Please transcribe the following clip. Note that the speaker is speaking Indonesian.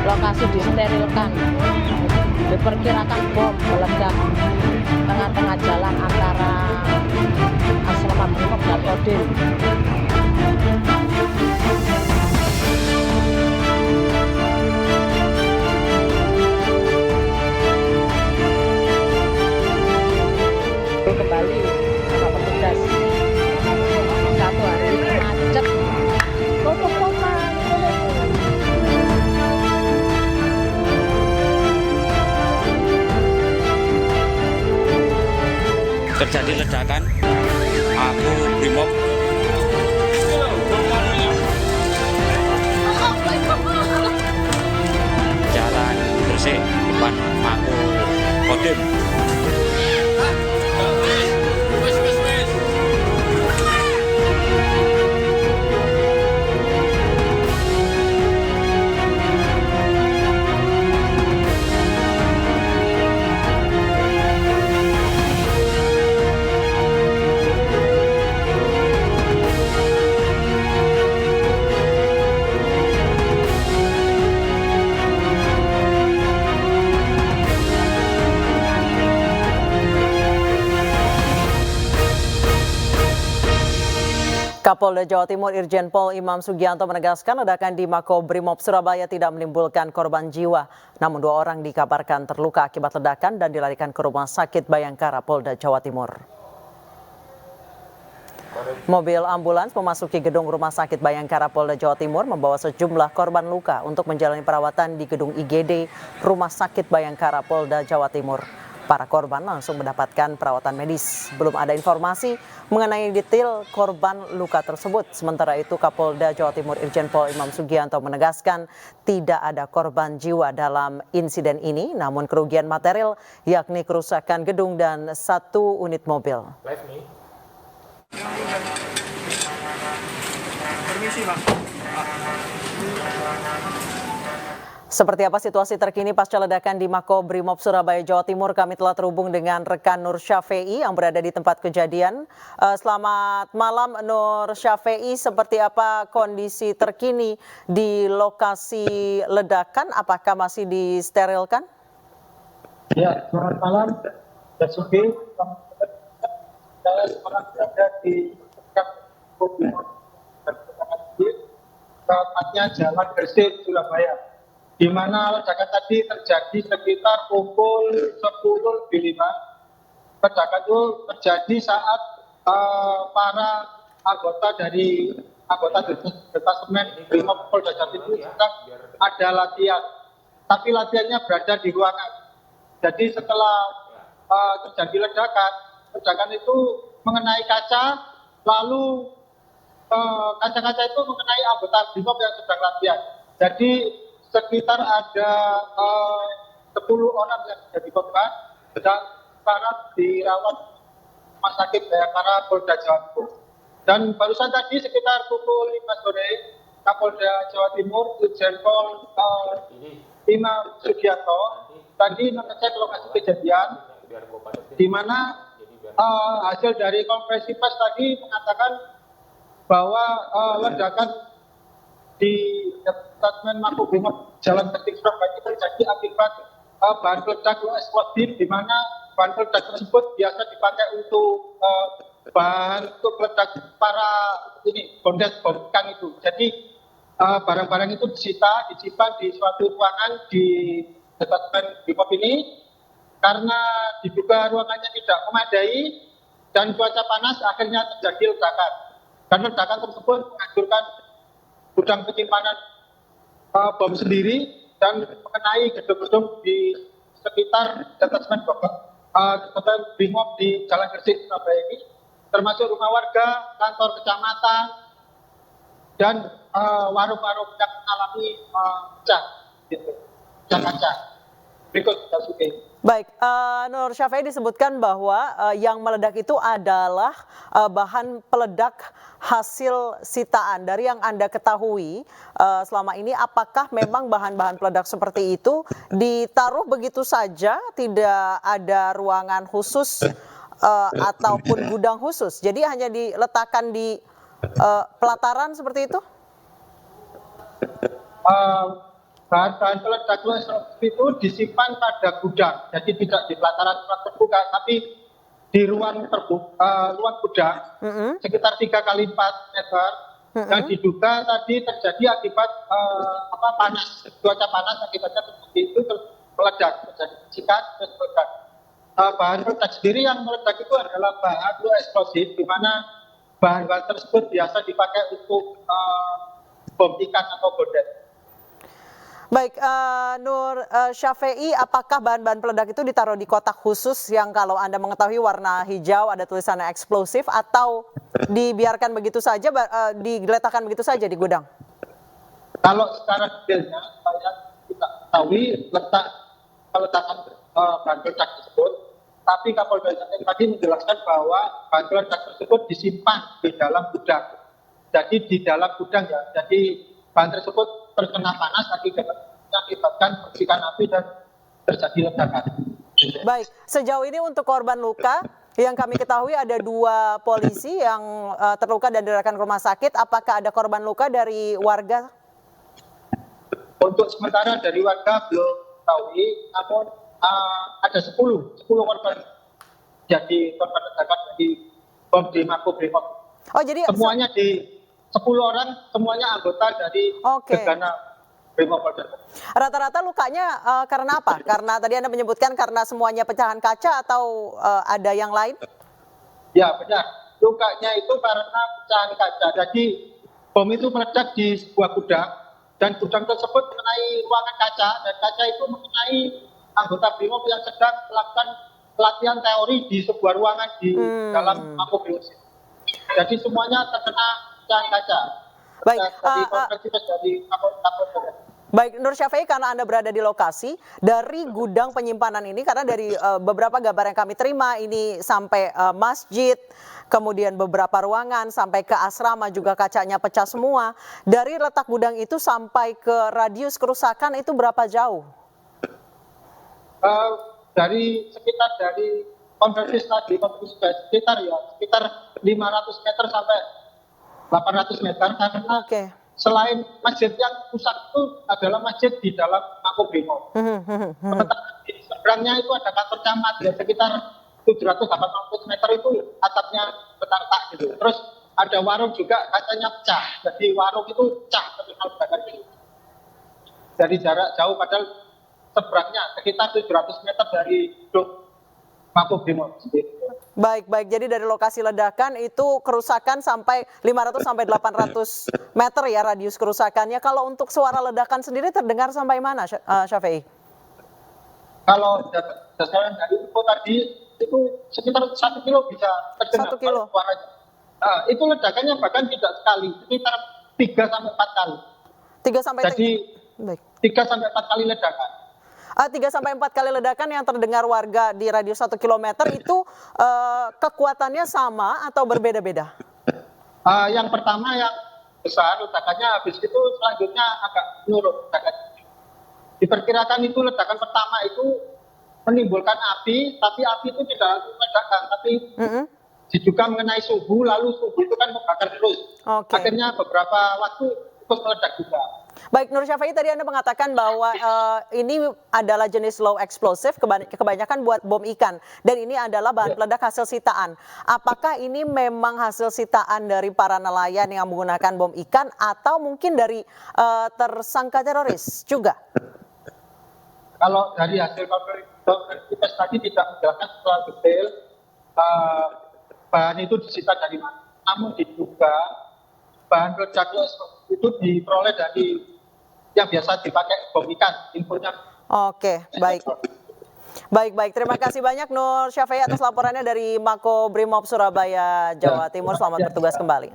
lokasi disterilkan. Diperkirakan bom meledak tengah-tengah jalan antara asrama Brimob dan Kodim. Kembali sama petugas, satu hari ini macet, tutup kota. Terjadi ledakan Mako Brimob Jalan Gresik depan Mako Kodim. Kapolda Jawa Timur Irjen Pol Imam Sugianto menegaskan ledakan di Mako Brimob Surabaya tidak menimbulkan korban jiwa. Namun 2 orang dikabarkan terluka akibat ledakan dan dilarikan ke Rumah Sakit Bayangkara Polda Jawa Timur. Mobil ambulans memasuki gedung Rumah Sakit Bayangkara Polda Jawa Timur membawa sejumlah korban luka untuk menjalani perawatan di gedung IGD Rumah Sakit Bayangkara Polda Jawa Timur. Para korban langsung mendapatkan perawatan medis. Belum ada informasi mengenai detail korban luka tersebut. Sementara itu Kapolda Jawa Timur Irjen Pol Imam Sugianto menegaskan tidak ada korban jiwa dalam insiden ini, namun kerugian material yakni kerusakan gedung dan 1 unit mobil. Permisi, Bang. Seperti apa situasi terkini pasca ledakan di Mako Brimob Surabaya, Jawa Timur? Kami telah terhubung dengan rekan Nur Syafei yang berada di tempat kejadian. Selamat malam Nur Syafei, seperti apa kondisi terkini di lokasi ledakan? Apakah masih disterilkan? Ya, selamat malam. Sugi, saya sekarang berada di tepatnya Jalan Gresik, Surabaya, di mana ledakan tadi terjadi sekitar pukul 10.05. Ledakan itu terjadi saat para anggota detasemen Brimob Polda Jawa Timur sedang ada latihan, tapi latihannya berada di ruangan. Jadi setelah terjadi ledakan itu mengenai kaca, lalu kaca-kaca itu mengenai anggota Brimob yang sedang latihan. Jadi sekitar ada 10 orang yang menjadi korban dan sekarang dirawat Rumah Sakit Bayangkara Polda Jawa Timur. Dan barusan tadi sekitar pukul 5 sore, Kapolda Jawa Timur Irjen Pol Imam Sugianto tadi mengecek lokasi kejadian, di mana hasil dari konferensi pers tadi mengatakan bahwa ledakan di departemen Mako Brimob Jalan Gresik Surabaya terjadi akibat bahan peledak eksplosif, di mana bahan peledak tersebut biasa dipakai untuk bahan untuk peledak para bondet bonkan itu. Jadi barang-barang itu disimpan di suatu ruangan di departemen Brimob ini, karena diduga ruangannya tidak memadai dan cuaca panas, akhirnya terjadi ledakan. Dan ledakan tersebut menghancurkan gudang penyimpanan bom sendiri dan mengenai gedung-gedung di sekitar detasemen Brimob di Jalan Gresik Surabaya ini, termasuk rumah warga, kantor kecamatan, dan warung-warung yang mengalami pecah, kaca. Berikut Sugi. Baik, Nur Syafei, disebutkan bahwa yang meledak itu adalah bahan peledak hasil sitaan. Dari yang Anda ketahui selama ini, apakah memang bahan-bahan peledak seperti itu ditaruh begitu saja, tidak ada ruangan khusus ataupun gudang khusus? Jadi hanya diletakkan di pelataran seperti itu? bahan peledak itu disimpan pada gudang, jadi tidak di pelataran tempat terbuka, tapi di ruang gudang sekitar 3 kali 4 meter, yang diduga tadi terjadi akibat panas, cuaca panas akibatnya seperti itu meledak, terjadi percikan dan meledak. Bahan peledak sendiri yang meledak itu adalah bahan low eksplosif, di mana bahan-bahan tersebut biasa dipakai untuk bom ikan atau bondet. Baik, Nur Syafei, apakah bahan-bahan peledak itu ditaruh di kotak khusus yang kalau Anda mengetahui warna hijau ada tulisannya eksplosif, atau dibiarkan begitu saja, digeletakkan begitu saja di gudang? Kalau secara detailnya saya tidak ketahui peletakan bahan peledak tersebut, tapi Kapolda Jatim tadi menjelaskan bahwa bahan peledak tersebut disimpan di dalam gudang. Jadi di dalam gudang ya, jadi bahan tersebut terkena panas akibatkan percikan api dan terjadi ledakan. Baik, sejauh ini untuk korban luka yang kami ketahui ada 2 polisi yang terluka dan dilarikan ke rumah sakit. Apakah ada korban luka dari warga? Untuk sementara dari warga belum ketahui, namun ada 10 korban jadi korban ledakan di bom di Makobrimob. Oh, jadi semuanya 10 orang, semuanya anggota dari Gegana Brimopolda. Rata-rata lukanya karena apa? Karena tadi Anda menyebutkan karena semuanya pecahan kaca, atau ada yang lain? Ya benar, lukanya itu karena pecahan kaca. Jadi bom itu meledak di sebuah gudang, dan gudang tersebut mengenai ruangan kaca, dan kaca itu mengenai anggota Brimob yang sedang melakukan pelatihan teori di sebuah ruangan di dalam Makobrimob. Jadi semuanya terkena pecahan kaca. Baik, baik, Nur Syafei, karena Anda berada di lokasi dari gudang penyimpanan ini, karena dari beberapa gambar yang kami terima ini sampai masjid, kemudian beberapa ruangan sampai ke asrama juga kacanya pecah semua. Dari letak gudang itu sampai ke radius kerusakan itu berapa jauh? Dari konversi tadi sekitar 500 meter sampai 800 meter, karena selain masjid yang rusak itu adalah masjid di dalam Makobrimob. Di seberangnya itu ada kantor camat, ya sekitar 700-800 meter itu atapnya retak gitu. Terus ada warung juga kacanya pecah, jadi warung itu pecah terkena ledakan itu. Dari jarak jauh, padahal seberangnya sekitar 700 meter dari Makobrimob sendiri. Baik, jadi dari lokasi ledakan itu kerusakan sampai 500 sampai 800 meter ya radius kerusakannya. Kalau untuk suara ledakan sendiri terdengar sampai mana, Syafei? Kalau berdasarkan dari info tadi itu sekitar 1 kilo bisa terdengar 1 kilo suaranya. Itu ledakannya bahkan tidak sekali, sekitar 3 sampai 4 kali. 3 sampai Jadi 3 sampai 4 kali ledakan. 3 sampai 4 kali ledakan yang terdengar warga di radius 1 km itu kekuatannya sama atau berbeda-beda? Yang pertama yang besar ledakannya, habis itu selanjutnya agak menurun ledakannya. Diperkirakan itu ledakan pertama itu menimbulkan api, tapi api itu tidak langsung meledakan, tapi diduga mengenai suhu, lalu suhu itu kan membakar terus. Akhirnya beberapa waktu ikut meledak juga. Baik, Nur Syafei, tadi Anda mengatakan bahwa ini adalah jenis low explosive, kebanyakan buat bom ikan, dan ini adalah bahan peledak hasil sitaan. Apakah ini memang hasil sitaan dari para nelayan yang menggunakan bom ikan, atau mungkin dari tersangka teroris juga? Kalau dari hasil konferensi tadi tidak menjelaskan secara detail bahan itu disita dari mana, namun diduga bahan peledak itu diperoleh dari yang biasa dipakai bom ikan, infonya. Oke, baik. Terima kasih banyak Nur Syafei atas laporannya dari Makobrimob Surabaya, Jawa Timur. Selamat bertugas kembali.